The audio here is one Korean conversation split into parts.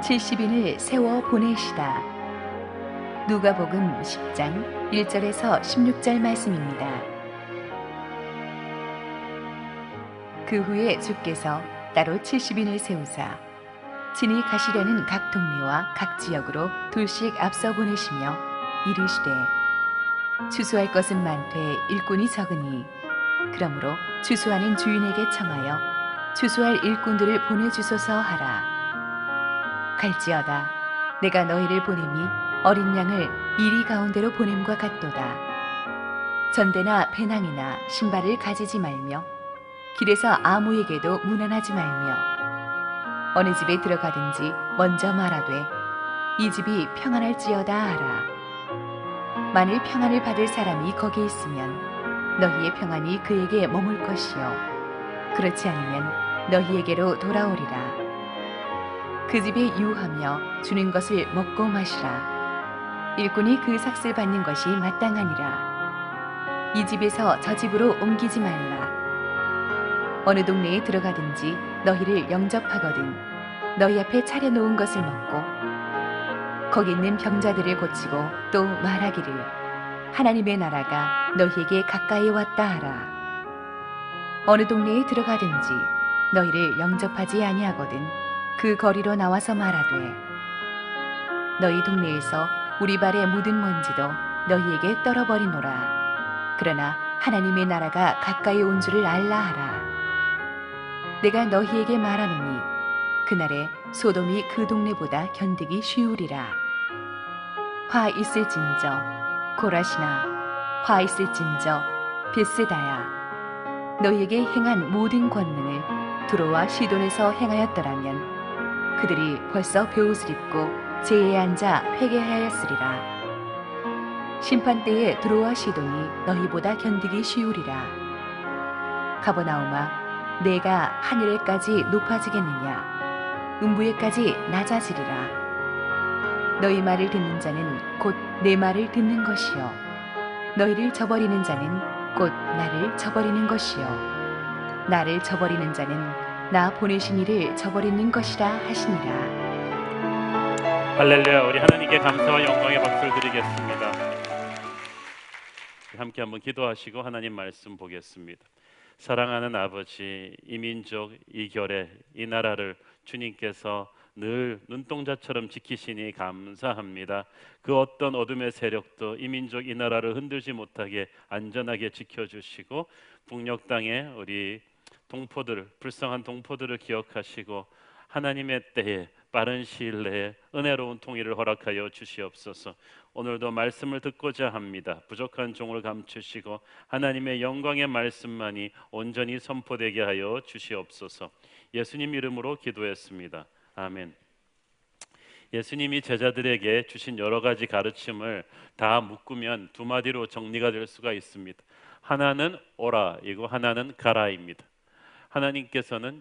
70인을 세워 보내시다. 누가복음 10장 1절에서 16절 말씀입니다. 그 후에 주께서 따로 70인을 세우사 친히 가시려는 각 동네와 각 지역으로 둘씩 앞서 보내시며 이르시되 추수할 것은 많되 일꾼이 적으니 그러므로 추수하는 주인에게 청하여 추수할 일꾼들을 보내주소서 하라. 갈지어다 내가 너희를 보냄이 어린 양을 이리 가운데로 보냄과 같도다. 전대나 배낭이나 신발을 가지지 말며 길에서 아무에게도 문안하지 말며 어느 집에 들어가든지 먼저 말하되 이 집이 평안할지어다 하라. 만일 평안을 받을 사람이 거기 있으면 너희의 평안이 그에게 머물 것이요 그렇지 않으면 너희에게로 돌아오리라. 그 집에 유하며 주는 것을 먹고 마시라. 일꾼이 그 삭슬 받는 것이 마땅하니라. 이 집에서 저 집으로 옮기지 말라. 어느 동네에 들어가든지 너희를 영접하거든 너희 앞에 차려놓은 것을 먹고 거기 있는 병자들을 고치고 또 말하기를 하나님의 나라가 너희에게 가까이 왔다 하라. 어느 동네에 들어가든지 너희를 영접하지 아니하거든 그 거리로 나와서 말하되 너희 동네에서 우리 발에 묻은 먼지도 너희에게 떨어버리노라. 그러나 하나님의 나라가 가까이 온 줄을 알라 하라. 내가 너희에게 말하노니 그날에 소돔이 그 동네보다 견디기 쉬우리라. 화 있을진저 고라시나 화 있을진저 벳세다야 너희에게 행한 모든 권능을 두로와 시돈에서 행하였더라면 그들이 벌써 베옷을 입고 제에 앉아 회개하였으리라. 심판때에 두로와 시돈이 너희보다 견디기 쉬우리라. 가버나움아 내가 하늘에까지 높아지겠느냐 음부에까지 낮아지리라. 너희 말을 듣는 자는 곧 내 말을 듣는 것이요 너희를 저버리는 자는 곧 나를 저버리는 것이요 나를 저버리는 자는 나 보내신 이를 저버리는 것이라 하시니라. 할렐루야. 우리 하나님께 감사와 영광의 박수를 드리겠습니다. 함께 한번 기도하시고 하나님 말씀 보겠습니다. 사랑하는 아버지, 이 민족, 이 결의, 이 나라를 주님께서 늘 눈동자처럼 지키시니 감사합니다. 그 어떤 어둠의 세력도 이 민족, 이 나라를 흔들지 못하게 안전하게 지켜주시고 북녘 땅에 우리 동포들, 불쌍한 동포들을 기억하시고 하나님의 때에 빠른 시일 내에 은혜로운 통일을 허락하여 주시옵소서. 오늘도 말씀을 듣고자 합니다. 부족한 종을 감추시고 하나님의 영광의 말씀만이 온전히 선포되게 하여 주시옵소서. 예수님 이름으로 기도했습니다. 아멘. 예수님이 제자들에게 주신 여러 가지 가르침을 다 묶으면 두 마디로 정리가 될 수가 있습니다. 하나는 오라, 이고 하나는 가라입니다.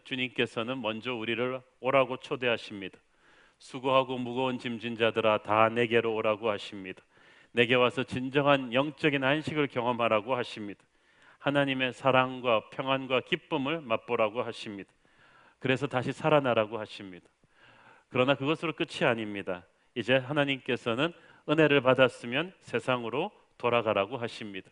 주님께서는 먼저 우리를 오라고 초대하십니다. 수고하고 무거운 짐진 자들아 다 내게로 오라고 하십니다. 내게 와서 진정한 영적인 안식을 경험하라고 하십니다. 하나님의 사랑과 평안과 기쁨을 맛보라고 하십니다. 그래서 다시 살아나라고 하십니다. 그러나 그것으로 끝이 아닙니다. 이제 하나님께서는 은혜를 받았으면 세상으로 돌아가라고 하십니다.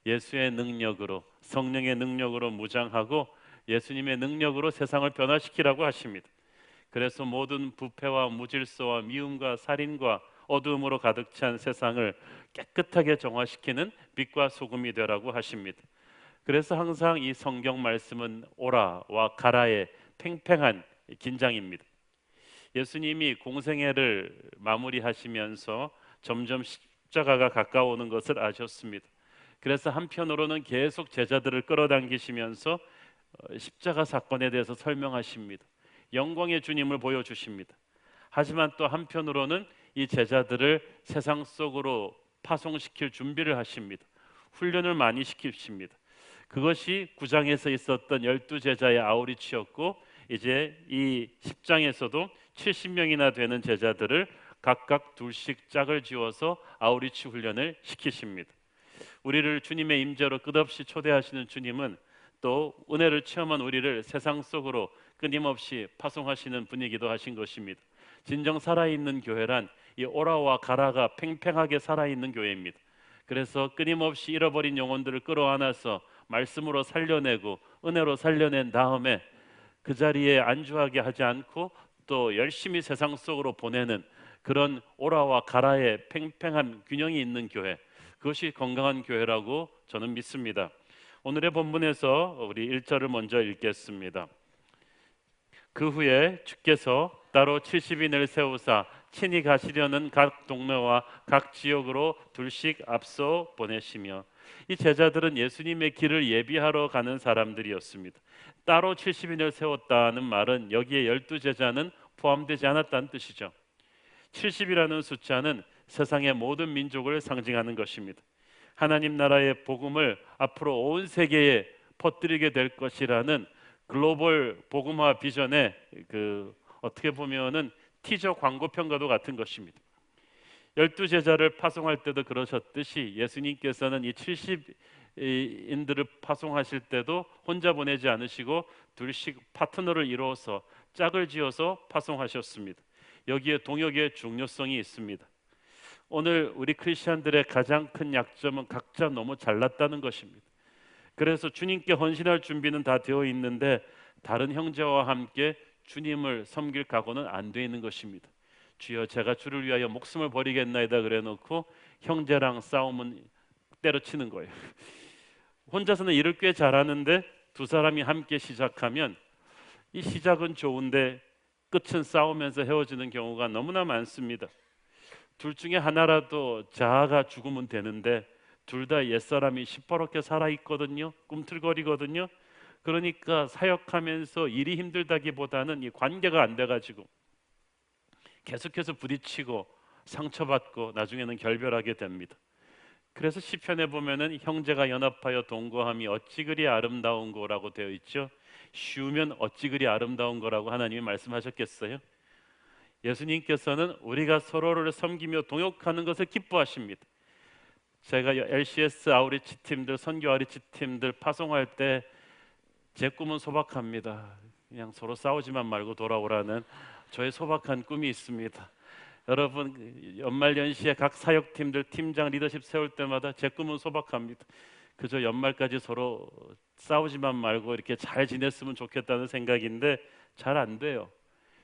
예수의 능력으로, 성령의 능력으로 무장하고 예수님의 능력으로 세상을 변화시키라고 하십니다. 그래서 모든 부패와 무질서와 미움과 살인과 어두움으로 가득 찬 세상을 깨끗하게 정화시키는 빛과 소금이 되라고 하십니다. 그래서 항상 이 성경 말씀은 오라와 가라의 팽팽한 긴장입니다. 예수님이 공생애를 마무리하시면서 점점 십자가가 가까워오는 것을 아셨습니다. 그래서 한편으로는 계속 제자들을 끌어당기시면서 십자가 사건에 대해서 설명하십니다. 영광의 주님을 보여주십니다. 하지만 또 한편으로는 이 제자들을 세상 속으로 파송시킬 준비를 하십니다. 훈련을 많이 시키십니다. 그것이 9장에서 있었던 12제자의 아우리치였고 이제 이 10장에서도 70명이나 되는 제자들을 각각 둘씩 짝을 지어서 아우리치 훈련을 시키십니다. 우리를 주님의 임재로 끝없이 초대하시는 주님은 또 은혜를 체험한 우리를 세상 속으로 끊임없이 파송하시는 분이기도 하신 것입니다. 진정 살아있는 교회란 이 오라와 가라가 팽팽하게 살아있는 교회입니다. 그래서 끊임없이 잃어버린 영혼들을 끌어안아서 말씀으로 살려내고 은혜로 살려낸 다음에 그 자리에 안주하게 하지 않고 또 열심히 세상 속으로 보내는 그런 오라와 가라의 팽팽한 균형이 있는 교회, 그것이 건강한 교회라고 저는 믿습니다. 오늘의 본문에서 우리 1절을 먼저 읽겠습니다. 그 후에 주께서 따로 70인을 세우사 친히 가시려는 각 동네와 각 지역으로 둘씩 앞서 보내시며, 이 제자들은 예수님의 길을 예비하러 가는 사람들이었습니다. 따로 70인을 세웠다는 말은 여기에 12제자는 포함되지 않았다는 뜻이죠. 70이라는 숫자는 세상의 모든 민족을 상징하는 것입니다. 하나님 나라의 복음을 앞으로 온 세계에 퍼뜨리게 될 것이라는 글로벌 복음화 비전의 어떻게 보면은 티저 광고편과도 같은 것입니다. 12제자를 파송할 때도 그러셨듯이 예수님께서는 이 70인들을 파송하실 때도 혼자 보내지 않으시고 둘씩 파트너를 이루어서 짝을 지어서 파송하셨습니다. 여기에 동역의 중요성이 있습니다. 오늘 우리 크리스천들의 가장 큰 약점은 각자 너무 잘났다는 것입니다. 그래서 주님께 헌신할 준비는 다 되어 있는데 다른 형제와 함께 주님을 섬길 각오는 안 되어 있는 것입니다. 주여 제가 주를 위하여 목숨을 버리겠나이다 그래 놓고 형제랑 싸움은 때려치는 거예요. 혼자서는 일을 꽤 잘하는데 두 사람이 함께 시작하면 이 시작은 좋은데 끝은 싸우면서 헤어지는 경우가 너무나 많습니다. 둘 중에 하나라도 자아가 죽으면 되는데 둘 다 옛사람이 시퍼렇게 살아있거든요. 꿈틀거리거든요. 그러니까 사역하면서 일이 힘들다기보다는 이 관계가 안 돼가지고 계속해서 부딪히고 상처받고 나중에는 결별하게 됩니다. 그래서 시편에 보면은 형제가 연합하여 동거함이 어찌 그리 아름다운 거라고 되어 있죠. 쉬우면 어찌 그리 아름다운 거라고 하나님이 말씀하셨겠어요? 예수님께서는 우리가 서로를 섬기며 동역하는 것을 기뻐하십니다. 제가 LCS 아우리치 팀들, 선교 아우리치 팀들 파송할 때 제 꿈은 소박합니다. 그냥 서로 싸우지만 말고 돌아오라는 저의 소박한 꿈이 있습니다. 여러분 연말연시에 각 사역팀들 팀장 리더십 세울 때마다 제 꿈은 소박합니다. 그저 연말까지 서로 싸우지만 말고 이렇게 잘 지냈으면 좋겠다는 생각인데 잘 안 돼요.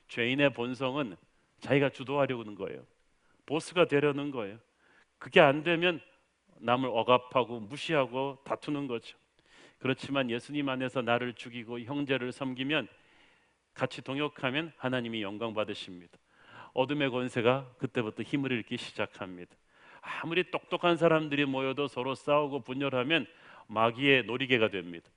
죄인의 본성은 자기가 주도하려는 거예요. 보스가 되려는 거예요. 그게 안 되면 남을 억압하고 무시하고 다투는 거죠. 그렇지만 예수님 안에서 나를 죽이고 형제를 섬기면 같이 동역하면 하나님이 영광 받으십니다. 어둠의 권세가 그때부터 힘을 잃기 시작합니다. 아무리 똑똑한 사람들이 모여도 서로 싸우고 분열하면 마귀의 놀이개가 됩니다.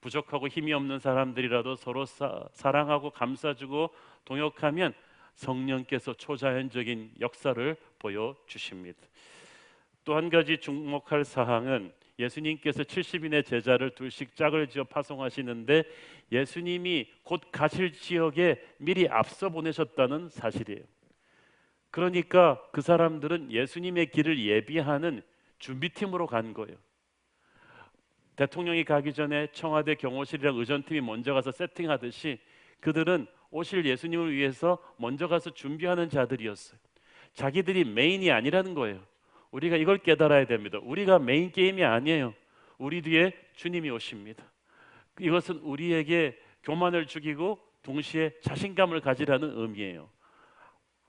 부족하고 힘이 없는 사람들이라도 서로 사랑하고 감싸주고 동역하면 성령께서 초자연적인 역사를 보여주십니다. 또 한 가지 주목할 사항은 예수님께서 70인의 제자를 둘씩 짝을 지어 파송하시는데 예수님이 곧 가실 지역에 미리 앞서 보내셨다는 사실이에요. 그러니까 그 사람들은 예수님의 길을 예비하는 준비팀으로 간 거예요. 대통령이 가기 전에 청와대 경호실이랑 의전팀이 먼저 가서 세팅하듯이 그들은 오실 예수님을 위해서 먼저 가서 준비하는 자들이었어요. 자기들이 메인이 아니라는 거예요. 우리가 이걸 깨달아야 됩니다. 우리가 메인 게임이 아니에요. 우리 뒤에 주님이 오십니다. 이것은 우리에게 교만을 죽이고 동시에 자신감을 가지라는 의미예요.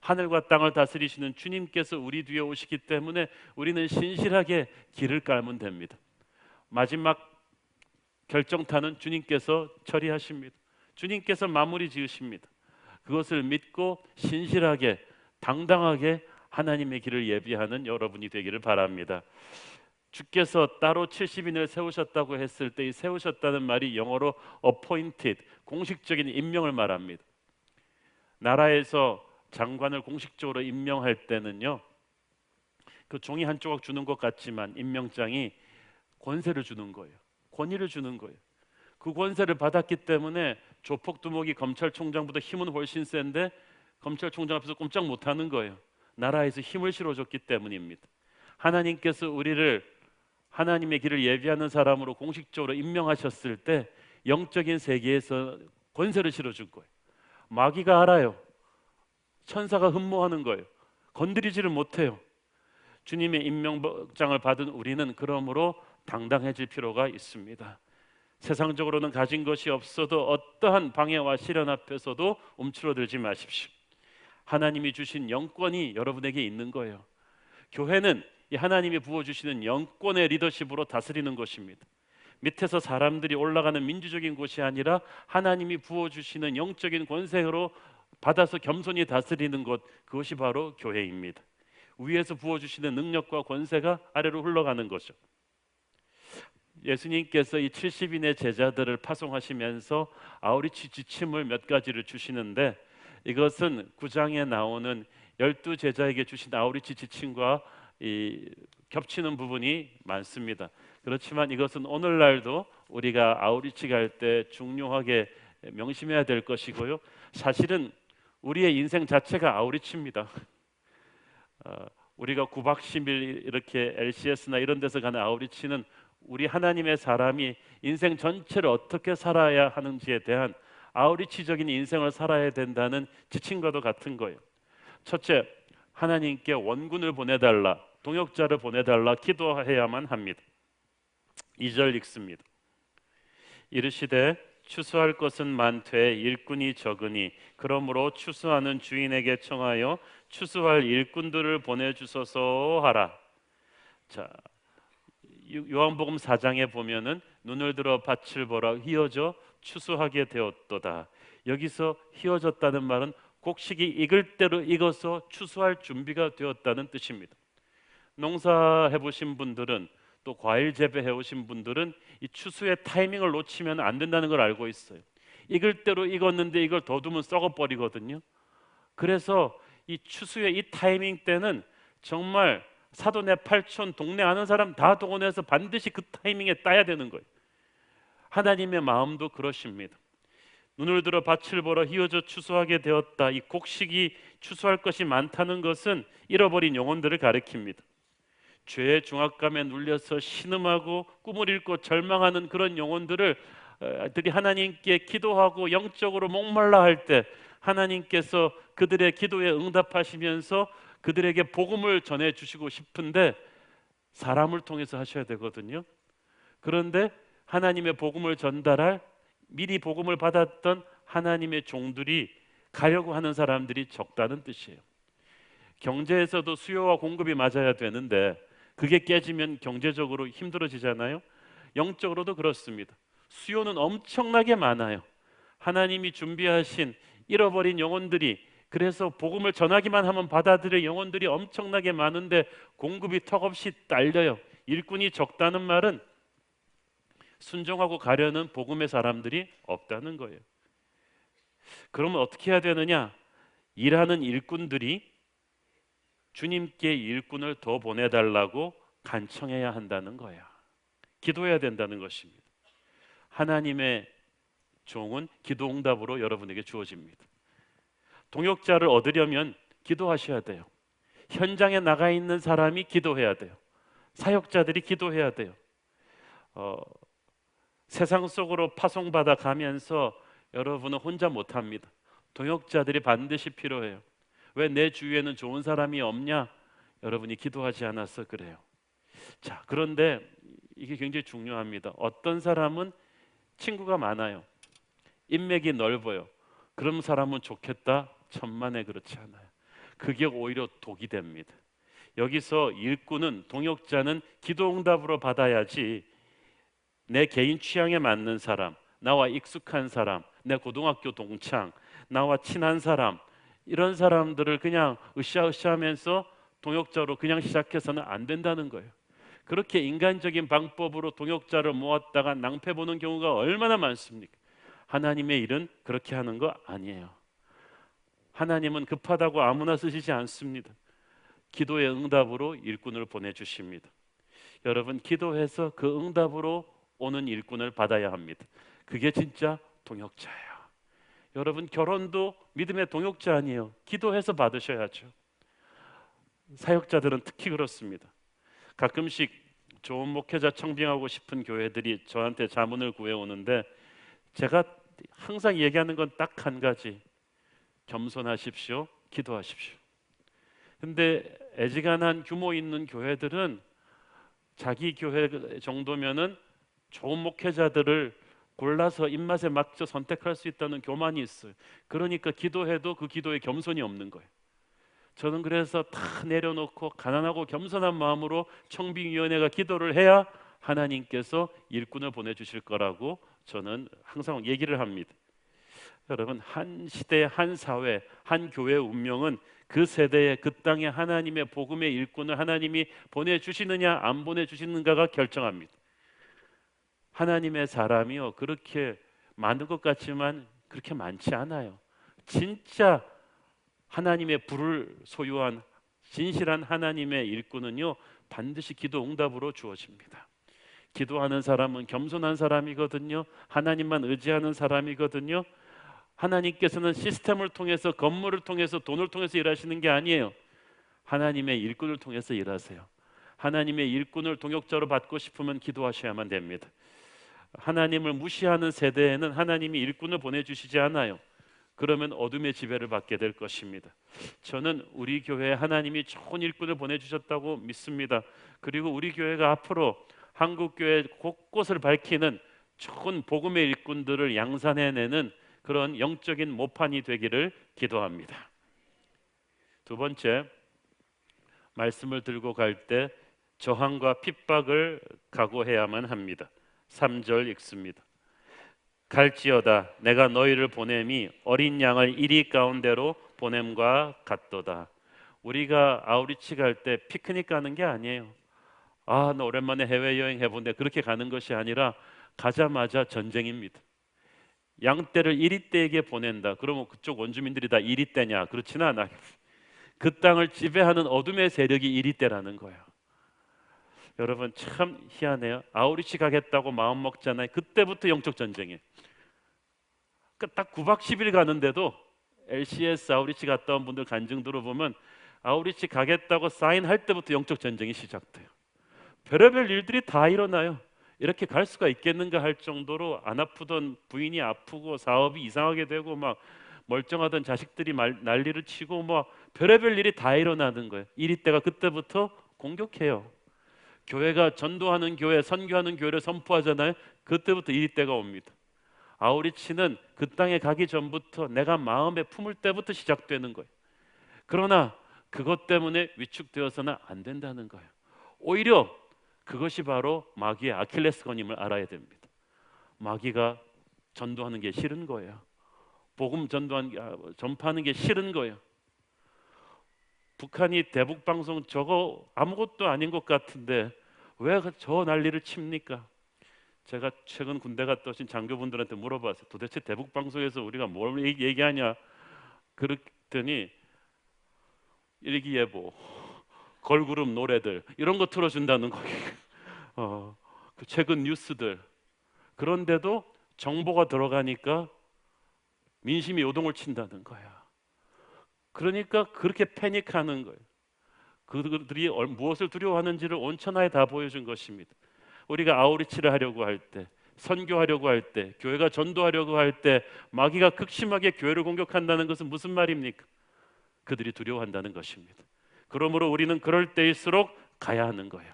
하늘과 땅을 다스리시는 주님께서 우리 뒤에 오시기 때문에 우리는 신실하게 길을 깔면 됩니다. 마지막 결정타는 주님께서 처리하십니다. 주님께서 마무리 지으십니다. 그것을 믿고 신실하게 당당하게 하나님의 길을 예비하는 여러분이 되기를 바랍니다. 주께서 따로 70인을 세우셨다고 했을 때 이 세우셨다는 말이 영어로 appointed, 공식적인 임명을 말합니다. 나라에서 장관을 공식적으로 임명할 때는요, 그 종이 한 조각 주는 것 같지만 임명장이 권세를 주는 거예요. 권위를 주는 거예요. 그 권세를 받았기 때문에 조폭두목이 검찰총장보다 힘은 훨씬 센데 검찰총장 앞에서 꼼짝 못하는 거예요. 나라에서 힘을 실어줬기 때문입니다. 하나님께서 우리를 하나님의 길을 예비하는 사람으로 공식적으로 임명하셨을 때 영적인 세계에서 권세를 실어준 거예요. 마귀가 알아요. 천사가 흠모하는 거예요. 건드리지를 못해요. 주님의 임명장을 받은 우리는 그러므로 당당해질 필요가 있습니다. 세상적으로는 가진 것이 없어도 어떠한 방해와 시련 앞에서도 움츠러들지 마십시오. 하나님이 주신 영권이 여러분에게 있는 거예요. 교회는 이 하나님이 부어주시는 영권의 리더십으로 다스리는 것입니다. 밑에서 사람들이 올라가는 민주적인 곳이 아니라 하나님이 부어주시는 영적인 권세로 받아서 겸손히 다스리는 것, 그것이 바로 교회입니다. 위에서 부어주시는 능력과 권세가 아래로 흘러가는 거죠. 예수님께서 이 70인의 제자들을 파송하시면서 아우리치 지침을 몇 가지를 주시는데, 이것은 9장에 나오는 12제자에게 주신 아우리치 지침과 겹치는 부분이 많습니다. 그렇지만 이것은 오늘날도 우리가 아우리치 갈 때 중요하게 명심해야 될 것이고요. 사실은 우리의 인생 자체가 아우리치입니다. 우리가 9박 10일 이렇게 LCS나 이런 데서 가는 아우리치는 우리 하나님의 사람이 인생 전체를 어떻게 살아야 하는지에 대한 아우리치적인 인생을 살아야 된다는 지침과도 같은 거예요. 첫째, 하나님께 원군을 보내달라, 동역자를 보내달라 기도해야만 합니다. 2절 읽습니다. 이르시되 추수할 것은 많되 일꾼이 적으니 그러므로 추수하는 주인에게 청하여 추수할 일꾼들을 보내주소서 하라. 자, 요한복음 4장에 보면은 눈을 들어 밭을 보라 휘어져 추수하게 되었도다. 여기서 휘어졌다는 말은 곡식이 익을 대로 익어서 추수할 준비가 되었다는 뜻입니다. 농사해 보신 분들은, 또 과일 재배해 오신 분들은 이 추수의 타이밍을 놓치면 안 된다는 걸 알고 있어요. 익을 대로 익었는데 이걸 더 두면 썩어 버리거든요. 그래서 이 추수의 이 타이밍 때는 정말 사돈의 팔촌 동네 아는 사람 다 동원해서 반드시 그 타이밍에 따야 되는 거예요. 하나님의 마음도 그러십니다. 눈을 들어 밭을 보러 휘어져 추수하게 되었다. 이 곡식이 추수할 것이 많다는 것은 잃어버린 영혼들을 가리킵니다. 죄의 중압감에 눌려서 신음하고 꿈을 잃고 절망하는 그런 영혼들을 들이 하나님께 기도하고 영적으로 목말라 할 때 하나님께서 그들의 기도에 응답하시면서 그들에게 복음을 전해 주시고 싶은데 사람을 통해서 하셔야 되거든요. 그런데 하나님의 복음을 전달할 미리 복음을 받았던 하나님의 종들이 가려고 하는 사람들이 적다는 뜻이에요. 경제에서도 수요와 공급이 맞아야 되는데 그게 깨지면 경제적으로 힘들어지잖아요. 영적으로도 그렇습니다. 수요는 엄청나게 많아요. 하나님이 준비하신 잃어버린 영혼들이, 그래서 복음을 전하기만 하면 받아들일 영혼들이 엄청나게 많은데 공급이 턱없이 딸려요. 일꾼이 적다는 말은 순종하고 가려는 복음의 사람들이 없다는 거예요. 그러면 어떻게 해야 되느냐? 일하는 일꾼들이 주님께 일꾼을 더 보내달라고 간청해야 한다는 거야. 기도해야 된다는 것입니다. 하나님의 종은 기도 응답으로 여러분에게 주어집니다. 동역자를 얻으려면 기도하셔야 돼요. 현장에 나가 있는 사람이 기도해야 돼요. 사역자들이 기도해야 돼요. 세상 속으로 파송받아 가면서 여러분은 혼자 못합니다. 동역자들이 반드시 필요해요. 왜 내 주위에는 좋은 사람이 없냐? 여러분이 기도하지 않아서 그래요. 자, 그런데 이게 굉장히 중요합니다. 어떤 사람은 친구가 많아요. 인맥이 넓어요. 그런 사람은 좋겠다. 천만에 그렇지 않아요. 그게 오히려 독이 됩니다. 여기서 일꾼은, 동역자는 기도 응답으로 받아야지 내 개인 취향에 맞는 사람, 나와 익숙한 사람, 내 고등학교 동창, 나와 친한 사람, 이런 사람들을 그냥 으쌰으쌰하면서 동역자로 그냥 시작해서는 안 된다는 거예요. 그렇게 인간적인 방법으로 동역자를 모았다가 낭패 보는 경우가 얼마나 많습니까? 하나님의 일은 그렇게 하는 거 아니에요. 하나님은 급하다고 아무나 쓰시지 않습니다. 기도의 응답으로 일꾼을 보내주십니다. 여러분, 기도해서 그 응답으로 오는 일꾼을 받아야 합니다. 그게 진짜 동역자예요. 여러분, 결혼도 믿음의 동역자 아니에요. 기도해서 받으셔야죠. 사역자들은 특히 그렇습니다. 가끔씩 좋은 목회자 청빙하고 싶은 교회들이 저한테 자문을 구해오는데 제가 항상 얘기하는 건 딱 한 가지: 겸손하십시오. 기도하십시오. 근데 애지간한 규모 있는 교회들은 자기 교회 정도면은 좋은 목회자들을 골라서 입맛에 맞춰 선택할 수 있다는 교만이 있어요. 그러니까 기도해도 그 기도에 겸손이 없는 거예요. 저는 그래서 다 내려놓고 가난하고 겸손한 마음으로 청빙위원회가 기도를 해야 하나님께서 일꾼을 보내주실 거라고 저는 항상 얘기를 합니다. 여러분, 한 시대, 한 사회, 한 교회의 운명은 그 세대에 그 땅에 하나님의 복음의 일꾼을 하나님이 보내주시느냐 안 보내주시는가가 결정합니다. 하나님의 사람이요 그렇게 많은 것 같지만 그렇게 많지 않아요. 진짜 하나님의 불을 소유한 진실한 하나님의 일꾼은요 반드시 기도 응답으로 주어집니다. 기도하는 사람은 겸손한 사람이거든요. 하나님만 의지하는 사람이거든요. 하나님께서는 시스템을 통해서, 건물을 통해서, 돈을 통해서 일하시는 게 아니에요. 하나님의 일꾼을 통해서 일하세요. 하나님의 일꾼을 동역자로 받고 싶으면 기도하셔야만 됩니다. 하나님을 무시하는 세대에는 하나님이 일꾼을 보내주시지 않아요. 그러면 어둠의 지배를 받게 될 것입니다. 저는 우리 교회에 하나님이 좋은 일꾼을 보내주셨다고 믿습니다. 그리고 우리 교회가 앞으로 한국교회 곳곳을 밝히는 좋은 복음의 일꾼들을 양산해내는 그런 영적인 모판이 되기를 기도합니다. 두 번째, 말씀을 들고 갈 때 저항과 핍박을 각오해야만 합니다. 3절 읽습니다. 갈지어다 내가 너희를 보냄이 어린 양을 이리 가운데로 보냄과 같도다. 우리가 아우리치 갈 때 피크닉 가는 게 아니에요. 나 오랜만에 해외여행 해본데 그렇게 가는 것이 아니라 가자마자 전쟁입니다. 양떼를 이리떼에게 보낸다. 그러면 그쪽 원주민들이 다 이리떼냐? 그렇지는 않아요. 그 땅을 지배하는 어둠의 세력이 이리떼라는 거예요. 여러분 참 희한해요. 아우리치 가겠다고 마음 먹잖아요. 그때부터 영적 전쟁이에요. 그러니까 딱 9박 10일 가는데도 LCS 아우리치 갔다 온 분들 간증 들어보면 아우리치 가겠다고 사인할 때부터 영적 전쟁이 시작돼요. 별의별 일들이 다 일어나요. 이렇게 갈 수가 있겠는가 할 정도로 안 아프던 부인이 아프고 사업이 이상하게 되고 막 멀쩡하던 자식들이 난리를 치고 뭐 별의별 일이 다 일어나는 거예요. 이리때가 그때부터 공격해요. 교회가 전도하는 교회, 선교하는 교회를 선포하잖아요. 그때부터 이리때가 옵니다. 아우리치는 그 땅에 가기 전부터 내가 마음에 품을 때부터 시작되는 거예요. 그러나 그것 때문에 위축되어서는 안 된다는 거예요. 오히려 그것이 바로 마귀의 아킬레스건임을 알아야 됩니다. 마귀가 전도하는 게 싫은 거예요. 복음 전파하는 게 싫은 거예요. 북한이 대북 방송 저거 아무것도 아닌 것 같은데 왜 저 난리를 칩니까? 제가 최근 군대 갔다 오신 장교분들한테 물어봤어요. 도대체 대북 방송에서 우리가 뭘 얘기하냐? 그랬더니 일기예보, 걸그룹 노래들 이런 거 틀어준다는 거예요. 그 최근 뉴스들. 그런데도 정보가 들어가니까 민심이 요동을 친다는 거야. 그러니까 그렇게 패닉하는 거예요. 그들이 무엇을 두려워하는지를 온천하에 다 보여준 것입니다. 우리가 아우리치를 하려고 할 때, 선교하려고 할 때, 교회가 전도하려고 할 때 마귀가 극심하게 교회를 공격한다는 것은 무슨 말입니까? 그들이 두려워한다는 것입니다. 그러므로 우리는 그럴 때일수록 가야 하는 거예요.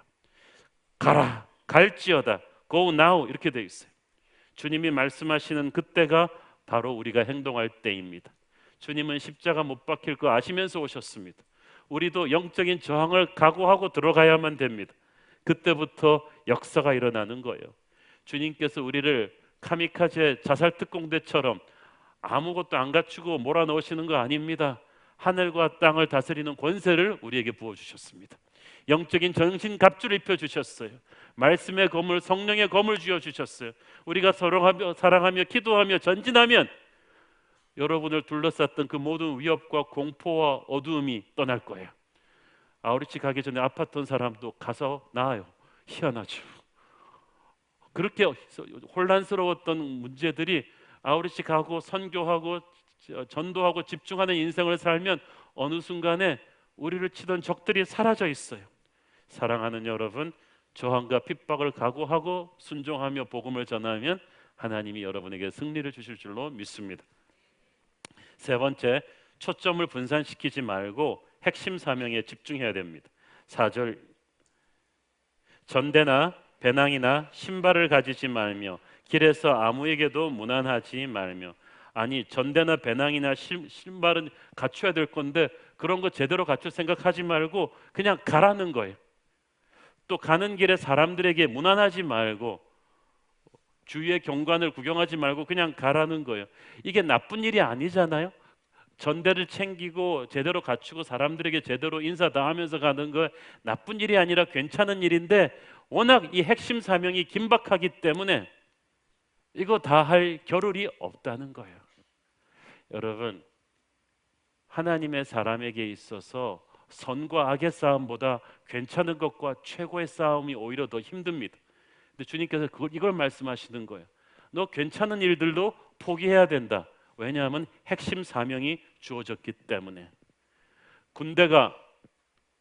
가라, 갈지어다, go now 이렇게 돼 있어요. 주님이 말씀하시는 그때가 바로 우리가 행동할 때입니다. 주님은 십자가 못 박힐 거 아시면서 오셨습니다. 우리도 영적인 저항을 각오하고 들어가야만 됩니다. 그때부터 역사가 일어나는 거예요. 주님께서 우리를 카미카제 자살 특공대처럼 아무것도 안 갖추고 몰아넣으시는 거 아닙니다. 하늘과 땅을 다스리는 권세를 우리에게 부어주셨습니다. 영적인 정신갑주를 입혀주셨어요. 말씀의 검을, 성령의 검을 쥐어주셨어요. 우리가 사랑하며 기도하며 전진하면 여러분을 둘러쌌던 그 모든 위협과 공포와 어두움이 떠날 거예요. 아우리치 가기 전에 아팠던 사람도 가서 나아요. 희한하죠. 그렇게 혼란스러웠던 문제들이 아우리치 가고 선교하고 전도하고 집중하는 인생을 살면 어느 순간에 우리를 치던 적들이 사라져 있어요. 사랑하는 여러분, 저항과 핍박을 각오하고 순종하며 복음을 전하면 하나님이 여러분에게 승리를 주실 줄로 믿습니다. 세 번째, 초점을 분산시키지 말고 핵심 사명에 집중해야 됩니다. 4절, 전대나 배낭이나 신발을 가지지 말며 길에서 아무에게도 무난하지 말며. 아니, 전대나 배낭이나 신발은 갖춰야 될 건데 그런 거 제대로 갖출 생각하지 말고 그냥 가라는 거예요. 또 가는 길에 사람들에게 무난하지 말고 주위의 경관을 구경하지 말고 그냥 가라는 거예요. 이게 나쁜 일이 아니잖아요. 전대를 챙기고 제대로 갖추고 사람들에게 제대로 인사 다 하면서 가는 거 나쁜 일이 아니라 괜찮은 일인데 워낙 이 핵심 사명이 긴박하기 때문에 이거 다 할 겨를이 없다는 거예요. 여러분, 하나님의 사람에게 있어서 선과 악의 싸움보다 괜찮은 것과 최고의 싸움이 오히려 더 힘듭니다. 근데 주님께서 이걸 말씀하시는 거예요. 너 괜찮은 일들도 포기해야 된다. 왜냐하면 핵심 사명이 주어졌기 때문에. 군대가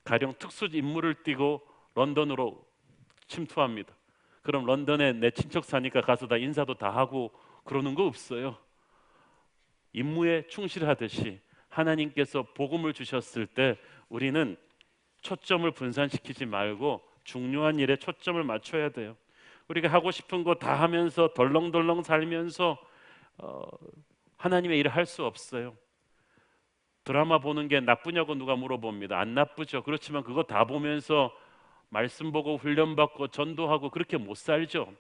가령 특수 임무를 띠고 런던으로 침투합니다. 그럼 런던에 내 친척 사니까 가서 다 인사도 다 하고 그러는 거 없어요. 임무에 충실하듯이 하나님께서 복음을 주셨을 때 우리는 초점을 분산시키지 말고 중요한 일에 초점을 맞춰야 돼요. 우리가 하고 싶은 거 다 하면서 덜렁덜렁 살면서 하나님의 일을 할 수 없어요. 드라마 보는 게 나쁘냐고 누가 물어봅니다. 안 나쁘죠. 그렇지만 그거 다 보면서 말씀 보고 훈련받고 전도하고 그렇게 못 살죠.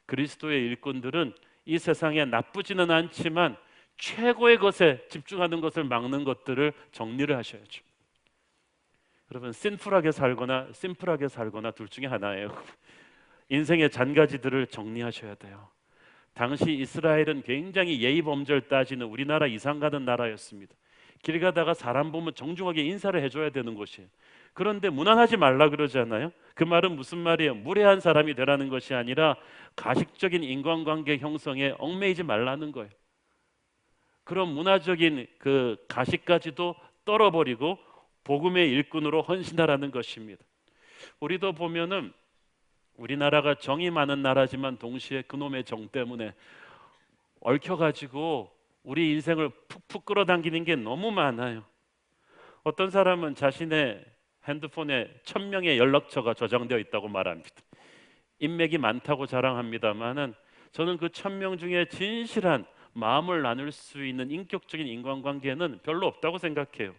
그리스도의 일꾼들은 이 세상에 나쁘지는 않지만 최고의 것에 집중하는 것을 막는 것들을 정리를 하셔야죠. 여러분, 심플하게 살거나 둘 중에 하나예요. 인생의 잔가지들을 정리하셔야 돼요. 당시 이스라엘은 굉장히 예의 범절 따지는 우리나라 이상 가는 나라였습니다. 길 가다가 사람 보면 정중하게 인사를 해줘야 되는 곳이에요. 그런데 무난하지 말라 그러잖아요. 그 말은 무슨 말이에요? 무례한 사람이 되라는 것이 아니라 가식적인 인간관계 형성에 얽매이지 말라는 거예요. 그런 문화적인 그 가식까지도 떨어버리고 복음의 일꾼으로 헌신하라는 것입니다. 우리도 보면은 우리나라가 정이 많은 나라지만 동시에 그놈의 정 때문에 얽혀가지고 우리 인생을 푹푹 끌어당기는 게 너무 많아요. 어떤 사람은 자신의 핸드폰에 1000명의 연락처가 저장되어 있다고 말합니다. 인맥이 많다고 자랑합니다만은 저는 그 1000명 중에 진실한 마음을 나눌 수 있는 인격적인 인간관계는 별로 없다고 생각해요.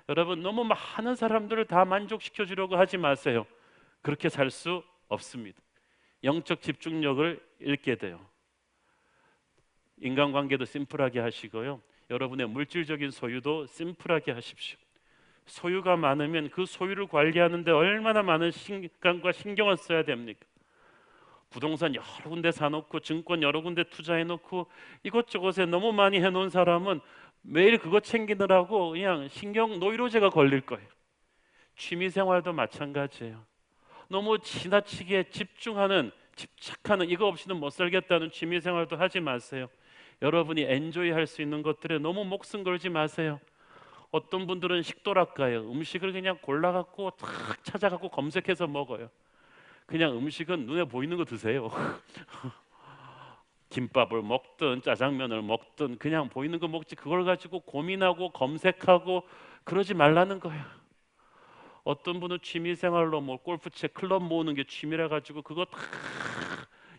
여러분, 너무 많은 사람들을 다 만족시켜 주려고 하지 마세요. 그렇게 살 수 없습니다. 영적 집중력을 잃게 돼요. 인간관계도 심플하게 하시고요. 여러분의 물질적인 소유도 심플하게 하십시오. 소유가 많으면 그 소유를 관리하는데 얼마나 많은 시간과 신경을 써야 됩니까? 부동산 여러 군데 사놓고 증권 여러 군데 투자해놓고 이것저것에 너무 많이 해놓은 사람은 매일 그거 챙기느라고 그냥 신경 노이로제가 걸릴 거예요. 취미생활도 마찬가지예요. 너무 지나치게 집착하는 이거 없이는 못 살겠다는 취미생활도 하지 마세요. 여러분이 엔조이 할 수 있는 것들에 너무 목숨 걸지 마세요. 어떤 분들은 식도락가예요. 음식을 그냥 골라갖고 탁 찾아갖고 검색해서 먹어요. 그냥 음식은 눈에 보이는 거 드세요. 김밥을 먹든 짜장면을 먹든 그냥 보이는 거 먹지 그걸 가지고 고민하고 검색하고 그러지 말라는 거예요. 어떤 분은 취미생활로 뭐 골프채 클럽 모으는 게 취미라 가지고 그거 다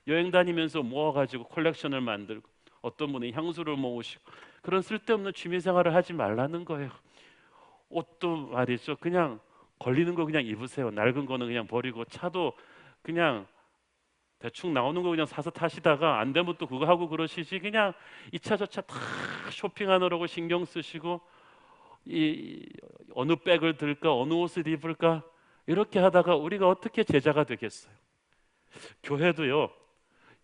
여행 다니면서 모아가지고 컬렉션을 만들고, 어떤 분은 향수를 모으시고 그런 쓸데없는 취미생활을 하지 말라는 거예요. 옷도 말이죠. 그냥 걸리는 거 그냥 입으세요. 낡은 거는 그냥 버리고, 차도 그냥 대충 나오는 거 그냥 사서 타시다가 안 되면 또 그거 하고 그러시지, 그냥 이 차 저 차 다 쇼핑하느라고 신경 쓰시고 이 어느 백을 들까 어느 옷을 입을까 이렇게 하다가 우리가 어떻게 제자가 되겠어요? 교회도요,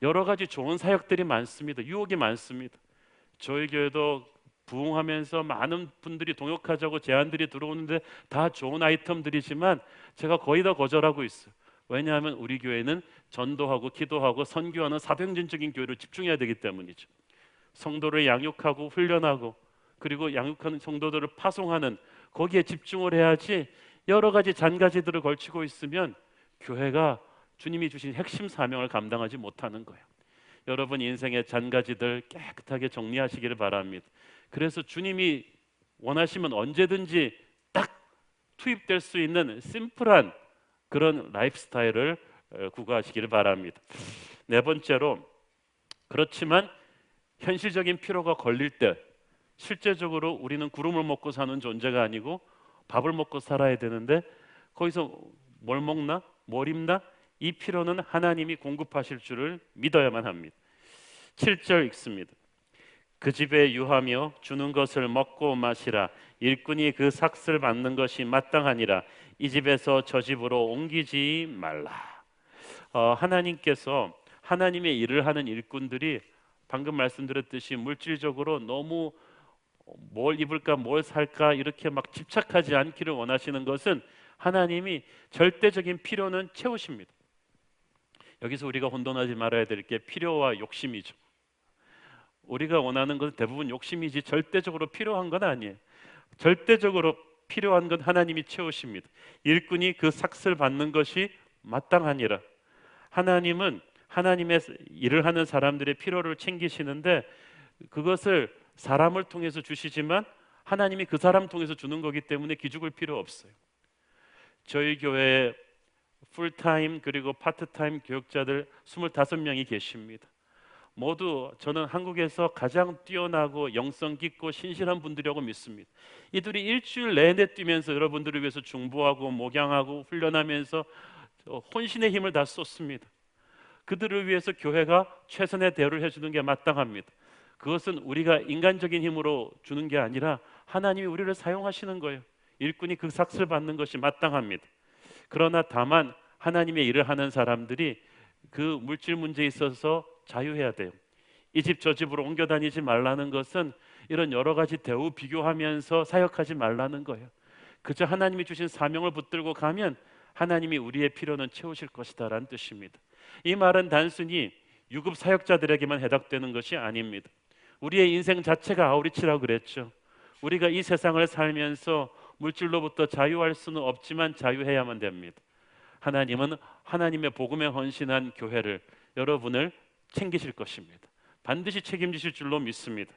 여러 가지 좋은 사역들이 많습니다. 유혹이 많습니다. 저희 교회도 부흥하면서 많은 분들이 동역하자고 제안들이 들어오는데 다 좋은 아이템들이지만 제가 거의 다 거절하고 있어요. 왜냐하면 우리 교회는 전도하고 기도하고 선교하는 사도행전적인 교회로 집중해야 되기 때문이죠. 성도를 양육하고 훈련하고 그리고 양육하는 성도들을 파송하는 거기에 집중을 해야지, 여러 가지 잔가지들을 걸치고 있으면 교회가 주님이 주신 핵심 사명을 감당하지 못하는 거예요. 여러분 인생의 잔가지들 깨끗하게 정리하시기를 바랍니다. 그래서 주님이 원하시면 언제든지 딱 투입될 수 있는 심플한 그런 라이프 스타일을 구가하시기를 바랍니다. 네 번째로, 그렇지만 현실적인 필요가 걸릴 때 실제적으로 우리는 구름을 먹고 사는 존재가 아니고 밥을 먹고 살아야 되는데 거기서 뭘 먹나? 뭘 입나? 이 필요는 하나님이 공급하실 줄을 믿어야만 합니다. 7절 읽습니다. 그 집에 유하며 주는 것을 먹고 마시라. 일꾼이 그 삭슬 받는 것이 마땅하니라. 이 집에서 저 집으로 옮기지 말라. 하나님께서 하나님의 일을 하는 일꾼들이 방금 말씀드렸듯이 물질적으로 너무 뭘 입을까 뭘 살까 이렇게 막 집착하지 않기를 원하시는 것은 하나님이 절대적인 필요는 채우십니다. 여기서 우리가 혼돈하지 말아야 될 게 필요와 욕심이죠. 우리가 원하는 것은 대부분 욕심이지 절대적으로 필요한 건 아니에요. 절대적으로 필요한 건 하나님이 채우십니다. 일꾼이 그 삭슬 받는 것이 마땅하니라. 하나님은 하나님의 일을 하는 사람들의 필요를 챙기시는데 그것을 사람을 통해서 주시지만 하나님이 그 사람 통해서 주는 거기 때문에 기죽을 필요 없어요. 저희 교회에 풀타임 그리고 파트타임 교육자들 25명이 계십니다. 모두 저는 한국에서 가장 뛰어나고 영성 깊고 신실한 분들이라고 믿습니다. 이들이 일주일 내내 뛰면서 여러분들을 위해서 중보하고 목양하고 훈련하면서 혼신의 힘을 다 쏟습니다. 그들을 위해서 교회가 최선의 대우를 해주는 게 마땅합니다. 그것은 우리가 인간적인 힘으로 주는 게 아니라 하나님이 우리를 사용하시는 거예요. 일꾼이 그 삭슬 받는 것이 마땅합니다. 그러나 다만 하나님의 일을 하는 사람들이 그 물질 문제에 있어서 자유해야 돼요. 이 집 저 집으로 옮겨 다니지 말라는 것은 이런 여러 가지 대우 비교하면서 사역하지 말라는 거예요. 그저 하나님이 주신 사명을 붙들고 가면 하나님이 우리의 필요는 채우실 것이다 라는 뜻입니다. 이 말은 단순히 유급 사역자들에게만 해당되는 것이 아닙니다. 우리의 인생 자체가 아우리치라고 그랬죠. 우리가 이 세상을 살면서 물질로부터 자유할 수는 없지만 자유해야만 됩니다. 하나님은 하나님의 복음에 헌신한 교회를, 여러분을 챙기실 것입니다. 반드시 책임지실 줄로 믿습니다.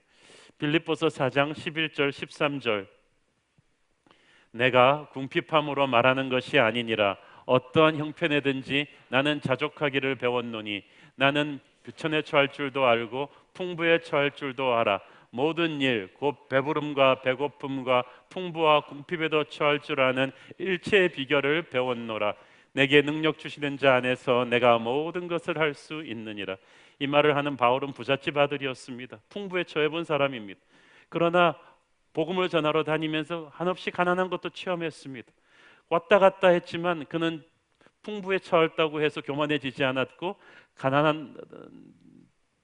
빌립보서 4장 11절 13절 내가 궁핍함으로 말하는 것이 아니니라. 어떠한 형편에든지 나는 자족하기를 배웠노니 나는 비천에 처할 줄도 알고 풍부에 처할 줄도 알아. 모든 일 곧 배부름과 배고픔과 풍부와 궁핍에도 처할 줄 아는 일체의 비결을 배웠노라. 내게 능력 주시는 자 안에서 내가 모든 것을 할 수 있느니라. 이 말을 하는 바울은 부잣집 아들이었습니다. 풍부에 처해본 사람입니다. 그러나 복음을 전하러 다니면서 한없이 가난한 것도 체험했습니다. 왔다 갔다 했지만 그는 풍부에 처했다고 해서 교만해지지 않았고 가난한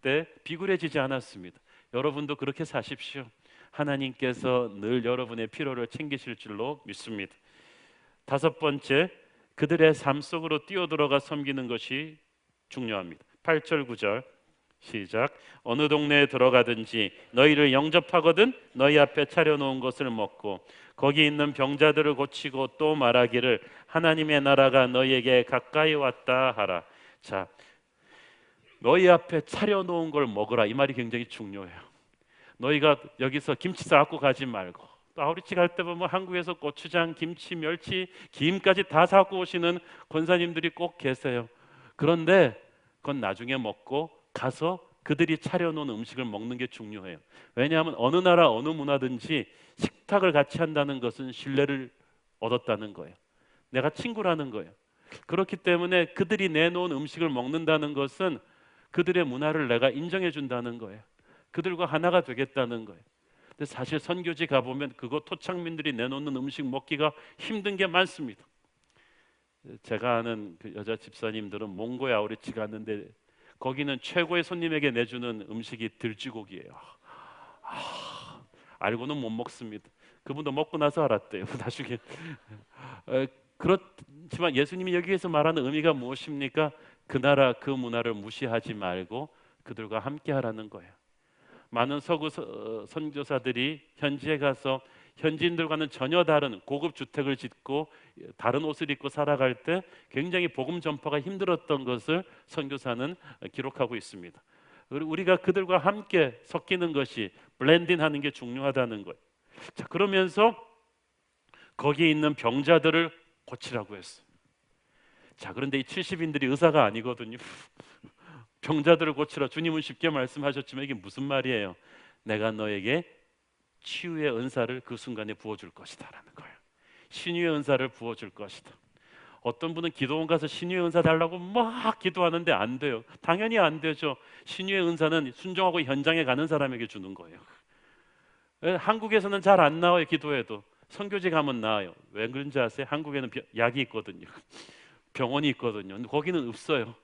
때 비굴해지지 않았습니다. 여러분도 그렇게 사십시오. 하나님께서 늘 여러분의 필요를 챙기실 줄로 믿습니다. 다섯 번째, 그들의 삶 속으로 뛰어들어가 섬기는 것이 중요합니다. 8절 9절 시작. 어느 동네에 들어가든지 너희를 영접하거든 너희 앞에 차려놓은 것을 먹고 거기 있는 병자들을 고치고 또 말하기를 하나님의 나라가 너희에게 가까이 왔다 하라. 자, 너희 앞에 차려놓은 걸 먹으라. 이 말이 굉장히 중요해요. 너희가 여기서 김치 싸갖고 가지 말고, 또 아우리치 갈 때 보면 한국에서 고추장, 김치, 멸치, 김까지 다 사갖고 오시는 권사님들이 꼭 계세요. 그런데 그건 나중에 먹고 가서 그들이 차려놓은 음식을 먹는 게 중요해요. 왜냐하면 어느 나라 어느 문화든지 식탁을 같이 한다는 것은 신뢰를 얻었다는 거예요. 내가 친구라는 거예요. 그렇기 때문에 그들이 내놓은 음식을 먹는다는 것은 그들의 문화를 내가 인정해 준다는 거예요. 그들과 하나가 되겠다는 거예요. 근데 사실 선교지 가보면 그거 토착민들이 내놓는 음식 먹기가 힘든 게 많습니다. 제가 아는 그 여자 집사님들은 몽고에 아우리치 갔는데 거기는 최고의 손님에게 내주는 음식이 들쥐고기예요. 알고는 못 먹습니다. 그분도 먹고 나서 알았대요. 나중에. 그렇지만 예수님이 여기에서 말하는 의미가 무엇입니까? 그 나라 그 문화를 무시하지 말고 그들과 함께 하라는 거예요. 많은 서구 선교사들이 현지에 가서 현지인들과는 전혀 다른 고급 주택을 짓고 다른 옷을 입고 살아갈 때 굉장히 복음 전파가 힘들었던 것을 선교사는 기록하고 있습니다. 우리가 그들과 함께 섞이는 것이 블렌딩하는 게 중요하다는 거예요. 자, 그러면서 거기에 있는 병자들을 고치라고 했어요. 자, 그런데 이 70인들이 의사가 아니거든요. 병자들을 고치라. 주님은 쉽게 말씀하셨지만 이게 무슨 말이에요? 내가 너에게 치유의 은사를 그 순간에 부어줄 것이다 라는 거예요. 신유의 은사를 부어줄 것이다. 어떤 분은 기도원 가서 신유의 은사 달라고 막 기도하는데 안 돼요. 당연히 안 되죠. 신유의 은사는 순종하고 현장에 가는 사람에게 주는 거예요. 한국에서는 잘 안 나와요. 기도해도 선교지 가면 나와요. 왜 그런지 아세요? 한국에는 약이 있거든요. 병원이 있거든요. 근데 거기는 없어요.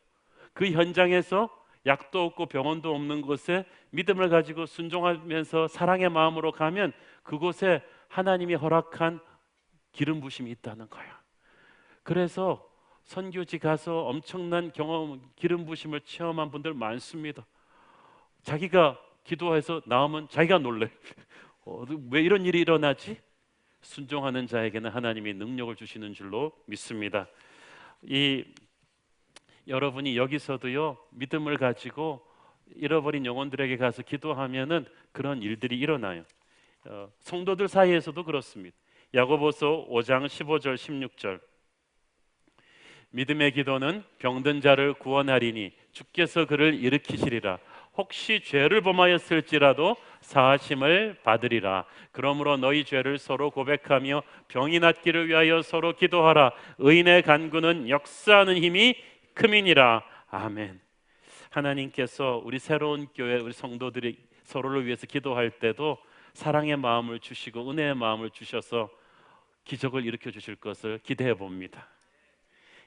그 현장에서 약도 없고 병원도 없는 곳에 믿음을 가지고 순종하면서 사랑의 마음으로 가면 그곳에 하나님이 허락한 기름 부심이 있다는 거예요. 그래서 선교지 가서 엄청난 경험, 기름 부심을 체험한 분들 많습니다. 자기가 기도해서 나오면 자기가 놀래. 왜 이런 일이 일어나지? 순종하는 자에게는 하나님이 능력을 주시는 줄로 믿습니다. 여러분이 여기서도요, 믿음을 가지고 잃어버린 영혼들에게 가서 기도하면은 그런 일들이 일어나요. 성도들 사이에서도 그렇습니다. 야고보서 5장 15절 16절. 믿음의 기도는 병든 자를 구원하리니 주께서 그를 일으키시리라. 혹시 죄를 범하였을지라도 사하심을 받으리라. 그러므로 너희 죄를 서로 고백하며 병이 낫기를 위하여 서로 기도하라. 의인의 간구는 역사하는 힘이 큼이니라. 아멘. 하나님께서 우리 새로운 교회, 우리 성도들이 서로를 위해서 기도할 때도 사랑의 마음을 주시고 은혜의 마음을 주셔서 기적을 일으켜 주실 것을 기대해 봅니다.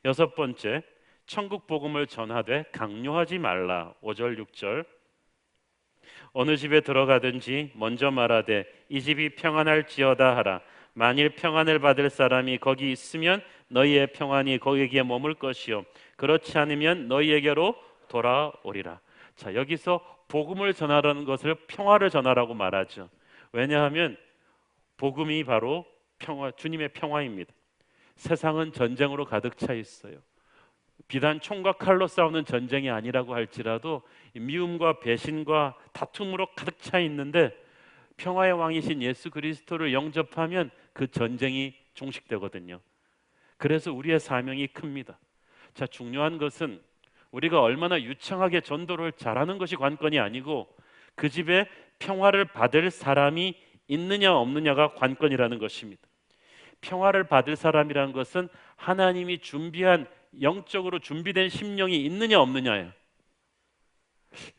여섯 번째, 천국 복음을 전하되 강요하지 말라. 5절 6절. 어느 집에 들어가든지 먼저 말하되 이 집이 평안할지어다 하라. 만일 평안을 받을 사람이 거기 있으면 너희의 평안이 거기에 머물 것이요 그렇지 않으면 너희에게로 돌아오리라. 자, 여기서 복음을 전하라는 것을 평화를 전하라고 말하죠. 왜냐하면 복음이 바로 평화, 주님의 평화입니다. 세상은 전쟁으로 가득 차 있어요. 비단 총과 칼로 싸우는 전쟁이 아니라고 할지라도 미움과 배신과 다툼으로 가득 차 있는데 평화의 왕이신 예수 그리스도를 영접하면 그 전쟁이 종식되거든요. 그래서 우리의 사명이 큽니다. 자, 중요한 것은 우리가 얼마나 유창하게 전도를 잘하는 것이 관건이 아니고 그 집에 평화를 받을 사람이 있느냐 없느냐가 관건이라는 것입니다. 평화를 받을 사람이라는 것은 하나님이 준비한 영적으로 준비된 심령이 있느냐 없느냐예요.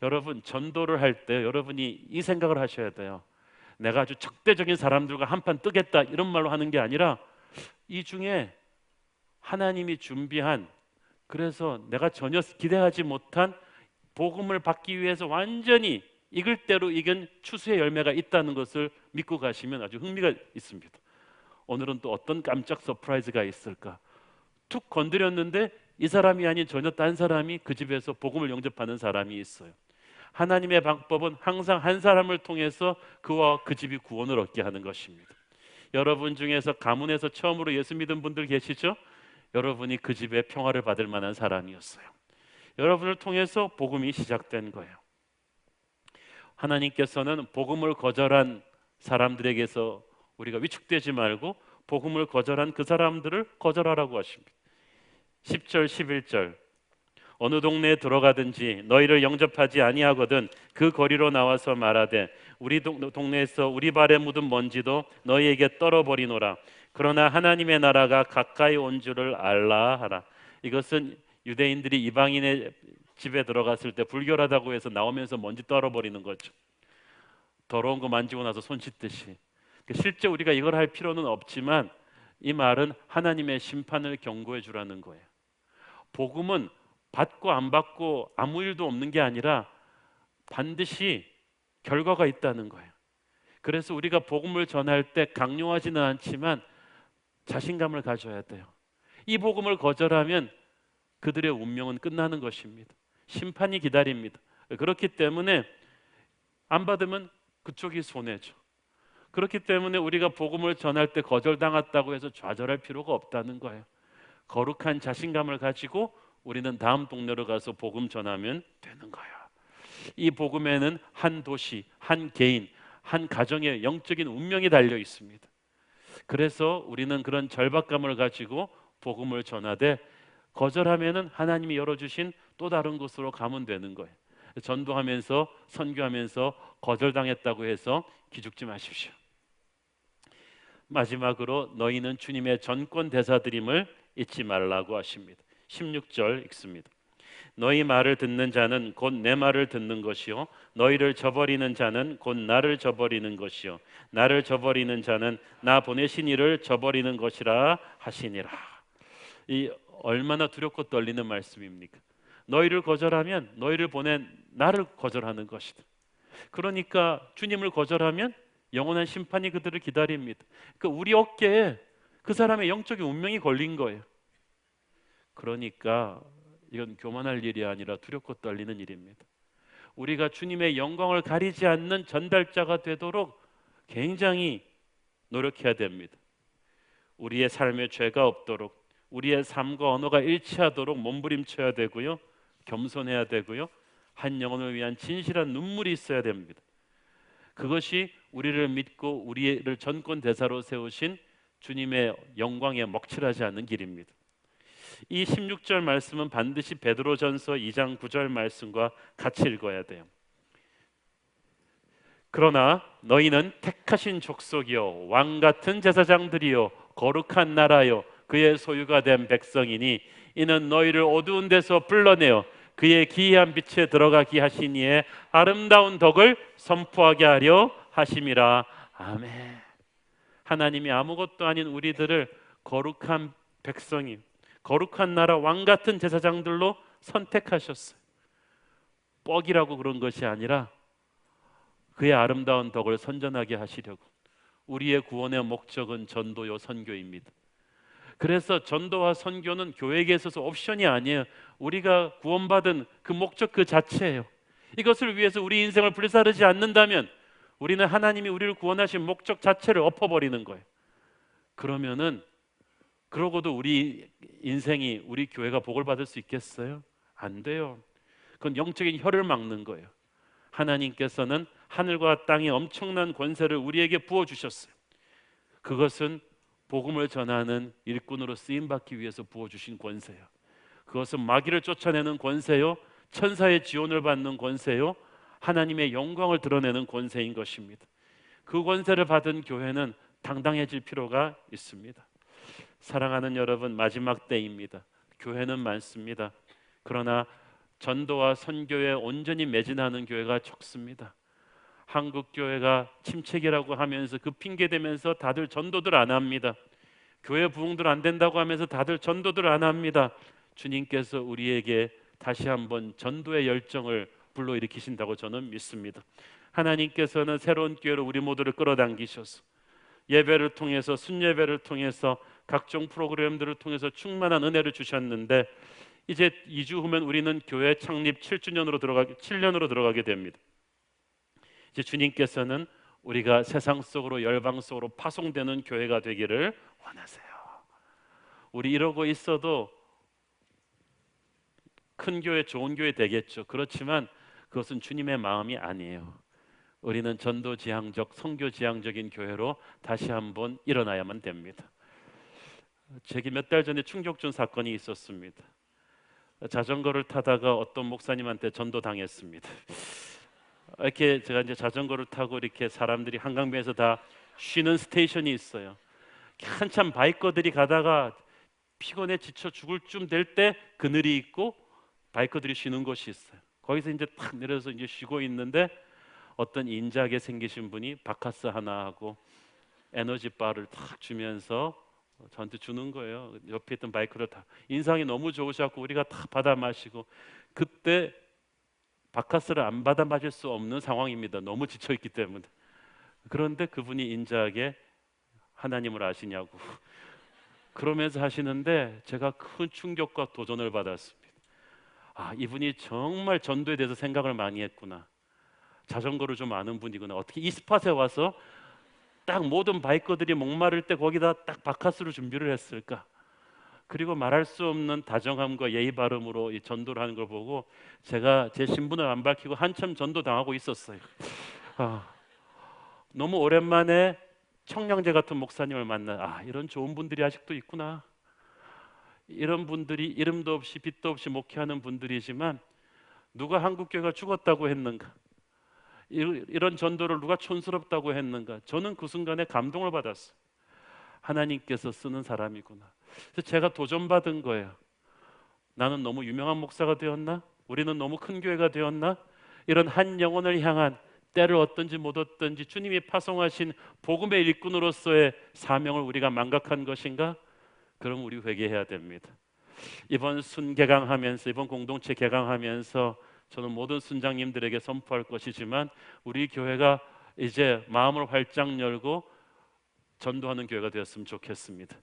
여러분, 전도를 할 때 여러분이 이 생각을 하셔야 돼요. 내가 아주 적대적인 사람들과 한판 뜨겠다 이런 말로 하는 게 아니라 이 중에 하나님이 준비한, 그래서 내가 전혀 기대하지 못한 복음을 받기 위해서 완전히 익을 대로 익은 추수의 열매가 있다는 것을 믿고 가시면 아주 흥미가 있습니다. 오늘은 또 어떤 깜짝 서프라이즈가 있을까? 툭 건드렸는데 이 사람이 아닌 전혀 딴 사람이 그 집에서 복음을 영접하는 사람이 있어요. 하나님의 방법은 항상 한 사람을 통해서 그와 그 집이 구원을 얻게 하는 것입니다. 여러분 중에서 가문에서 처음으로 예수 믿은 분들 계시죠? 여러분이 그 집에 평화를 받을 만한 사람이었어요. 여러분을 통해서 복음이 시작된 거예요. 하나님께서는 복음을 거절한 사람들에게서 우리가 위축되지 말고 복음을 거절한 그 사람들을 거절하라고 하십니다. 10절 11절. 어느 동네에 들어가든지 너희를 영접하지 아니하거든 그 거리로 나와서 말하되 우리 동네에서 우리 발에 묻은 먼지도 너희에게 떨어버리노라. 그러나 하나님의 나라가 가까이 온 줄을 알라 하라. 이것은 유대인들이 이방인의 집에 들어갔을 때 불결하다고 해서 나오면서 먼지 떨어버리는 거죠. 더러운 거 만지고 나서 손 씻듯이. 실제 우리가 이걸 할 필요는 없지만 이 말은 하나님의 심판을 경고해 주라는 거예요. 복음은 받고 안 받고 아무 일도 없는 게 아니라 반드시 결과가 있다는 거예요. 그래서 우리가 복음을 전할 때 강요하지는 않지만 자신감을 가져야 돼요. 이 복음을 거절하면 그들의 운명은 끝나는 것입니다. 심판이 기다립니다. 그렇기 때문에 안 받으면 그쪽이 손해죠. 그렇기 때문에 우리가 복음을 전할 때 거절당했다고 해서 좌절할 필요가 없다는 거예요. 거룩한 자신감을 가지고 우리는 다음 동네로 가서 복음 전하면 되는 거예요. 이 복음에는 한 도시, 한 개인, 한 가정의 영적인 운명이 달려 있습니다. 그래서 우리는 그런 절박감을 가지고 복음을 전하되 거절하면은 하나님이 열어주신 또 다른 곳으로 가면 되는 거예요. 전도하면서 선교하면서 거절당했다고 해서 기죽지 마십시오. 마지막으로 너희는 주님의 전권 대사드림을 잊지 말라고 하십니다. 16절 읽습니다. 너희 말을 듣는 자는 곧 내 말을 듣는 것이요 너희를 저버리는 자는 곧 나를 저버리는 것이요 나를 저버리는 자는 나 보내신 이를 저버리는 것이라 하시니라. 이 얼마나 두렵고 떨리는 말씀입니까? 너희를 거절하면 너희를 보낸 나를 거절하는 것이다. 그러니까 주님을 거절하면 영원한 심판이 그들을 기다립니다. 그러니까 우리 어깨에 그 사람의 영적인 운명이 걸린 거예요. 그러니까 이건 교만할 일이 아니라 두렵고 떨리는 일입니다. 우리가 주님의 영광을 가리지 않는 전달자가 되도록 굉장히 노력해야 됩니다. 우리의 삶에 죄가 없도록, 우리의 삶과 언어가 일치하도록 몸부림쳐야 되고요, 겸손해야 되고요, 한 영혼을 위한 진실한 눈물이 있어야 됩니다. 그것이 우리를 믿고 우리를 전권 대사로 세우신 주님의 영광에 먹칠하지 않는 길입니다. 이 16절 말씀은 반드시 베드로전서 2장 9절 말씀과 같이 읽어야 돼요. 그러나 너희는 택하신 족속이요 왕 같은 제사장들이요 거룩한 나라요 그의 소유가 된 백성이니 이는 너희를 어두운 데서 불러내어 그의 기이한 빛에 들어가게 하신 이의 아름다운 덕을 선포하게 하려 하심이라. 아멘. 하나님이 아무것도 아닌 우리들을 거룩한 백성이, 거룩한 나라 왕 같은 제사장들로 선택하셨어요. 뻑이라고 그런 것이 아니라 그의 아름다운 덕을 선전하게 하시려고. 우리의 구원의 목적은 전도요 선교입니다. 그래서 전도와 선교는 교회에게 있어서 옵션이 아니에요. 우리가 구원받은 그 목적 그 자체예요. 이것을 위해서 우리 인생을 불사르지 않는다면 우리는 하나님이 우리를 구원하신 목적 자체를 엎어버리는 거예요. 그러면은 그러고도 우리 인생이, 우리 교회가 복을 받을 수 있겠어요? 안 돼요. 그건 영적인 혀를 막는 거예요. 하나님께서는 하늘과 땅의 엄청난 권세를 우리에게 부어주셨어요. 그것은 복음을 전하는 일꾼으로 쓰임받기 위해서 부어주신 권세요. 그것은 마귀를 쫓아내는 권세요, 천사의 지원을 받는 권세요, 하나님의 영광을 드러내는 권세인 것입니다. 그 권세를 받은 교회는 당당해질 필요가 있습니다. 사랑하는 여러분, 마지막 때입니다. 교회는 많습니다. 그러나 전도와 선교에 온전히 매진하는 교회가 적습니다. 한국 교회가 침체기라고 하면서 그 핑계 대면서 다들 전도들 안 합니다. 교회 부흥들 안 된다고 하면서 다들 전도들 안 합니다. 주님께서 우리에게 다시 한번 전도의 열정을 불러일으키신다고 저는 믿습니다. 하나님께서는 새로운 기회로 우리 모두를 끌어당기셔서 예배를 통해서, 순예배를 통해서, 각종 프로그램들을 통해서 충만한 은혜를 주셨는데 이제 2주 후면 우리는 교회 창립 7년으로 들어가게 됩니다. 이제 주님께서는 우리가 세상 속으로, 열방 속으로 파송되는 교회가 되기를 원하세요. 우리 이러고 있어도 큰 교회, 좋은 교회 되겠죠. 그렇지만 그것은 주님의 마음이 아니에요. 우리는 전도지향적, 선교지향적인 교회로 다시 한번 일어나야만 됩니다. 제게 몇 달 전에 충격 준 사건이 있었습니다. 자전거를 타다가 어떤 목사님한테 전도당했습니다. 이렇게 제가 이제 자전거를 타고 이렇게 사람들이 한강변에서 다 쉬는 스테이션이 있어요. 한참 바이커들이 가다가 피곤해 지쳐 죽을 쯤 될 때 그늘이 있고 바이커들이 쉬는 곳이 있어요. 거기서 이제 탁 내려서 이제 쉬고 있는데 어떤 인자하게 생기신 분이 바카스 하나 하고 에너지 바를 탁 주면서 저한테 주는 거예요. 옆에 있던 바이크를 다 인상이 너무 좋으셔서 우리가 다 받아 마시고, 그때 바카스를 안 받아 마실 수 없는 상황입니다. 너무 지쳐 있기 때문에. 그런데 그분이 인자하게 하나님을 아시냐고 그러면서 하시는데 제가 큰 충격과 도전을 받았습니다. 아, 이분이 정말 전도에 대해서 생각을 많이 했구나. 자전거를 좀 아는 분이구나. 어떻게 이 스팟에 와서 딱 모든 바이커들이 목마를 때 거기다 딱 바카스를 준비를 했을까? 그리고 말할 수 없는 다정함과 예의 바름으로 이 전도를 하는 걸 보고 제가 제 신분을 안 밝히고 한참 전도 당하고 있었어요. 너무 오랜만에 청량제 같은 목사님을 만나 이런 좋은 분들이 아직도 있구나. 이런 분들이 이름도 없이 빛도 없이 목회하는 분들이지만 누가 한국교회가 죽었다고 했는가? 이런 전도를 누가 촌스럽다고 했는가? 저는 그 순간에 감동을 받았어요. 하나님께서 쓰는 사람이구나. 그래서 제가 도전받은 거예요. 나는 너무 유명한 목사가 되었나? 우리는 너무 큰 교회가 되었나? 이런 한 영혼을 향한 때를 얻든지 못 얻든지 주님이 파송하신 복음의 일꾼으로서의 사명을 우리가 망각한 것인가? 그럼 우리 회개해야 됩니다. 이번 순개강하면서, 이번 공동체 개강하면서 저는 모든 순장님들에게 선포할 것이지만 우리 교회가 이제 마음을 활짝 열고 전도하는 교회가 되었으면 좋겠습니다.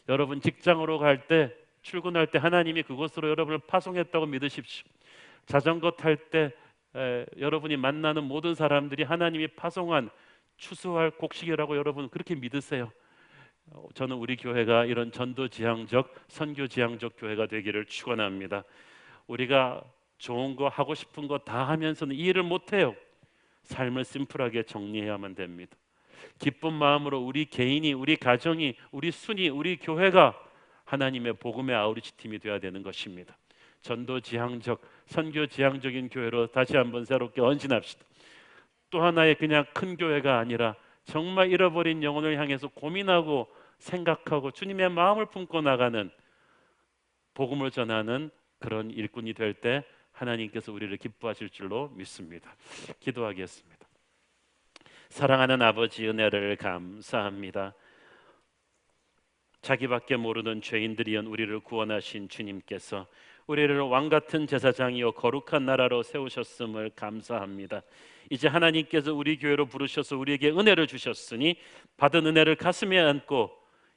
여러분 직장으로 갈 때, 출근할 때 하나님이 그곳으로 여러분을 파송했다고 믿으십시오. 자전거 탈 때 여러분이 만나는 모든 사람들이 하나님이 파송한 추수할 곡식이라고 여러분 그렇게 믿으세요. 저는 우리 교회가 이런 전도지향적, 선교지향적 교회가 되기를 축원합니다. 우리가 좋은 거 하고 싶은 거 다 하면서는 이 일을 못해요. 삶을 심플하게 정리해야만 됩니다. 기쁜 마음으로 우리 개인이, 우리 가정이, 우리 순이, 우리 교회가 하나님의 복음의 아우리치 팀이 되어야 되는 것입니다. 전도지향적, 선교지향적인 교회로 다시 한번 새롭게 헌신합시다. 또 하나의 그냥 큰 교회가 아니라 정말 잃어버린 영혼을 향해서 고민하고 생각하고 주님의 마음을 품고 나가는, 복음을 전하는 그런 일꾼이 될 때 하나님께서 우리를 기뻐하실 줄로 믿습니다. 기도하겠습니다. 사랑하는 아버지, 은혜를 감사합니다. 자기밖에 모르는 죄인들이온 우리를 구원하신 주님께서 우리를 왕같은 제사장이요 거룩한 나라로 세우셨음을 감사합니다. 이제 하나님께서 우리 교회로 부르셔서 우리에게 은혜를 주셨으니 받은 은혜를 가슴에 안고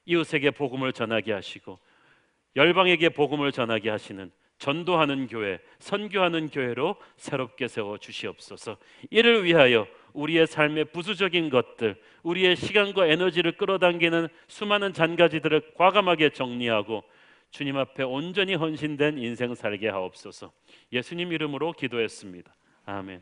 이웃에게 복음을 전하게 하시고 열방에게 복음을 전하게 하시는 전도하는 교회, 선교하는 교회로 새롭게 세워 주시옵소서. 이를 위하여 우리의 삶의 부수적인 것들, 우리의 시간과 에너지를 끌어당기는 수많은 잔가지들을 과감하게 정리하고 주님 앞에 온전히 헌신된 인생 살게 하옵소서. 예수님 이름으로 기도했습니다. 아멘.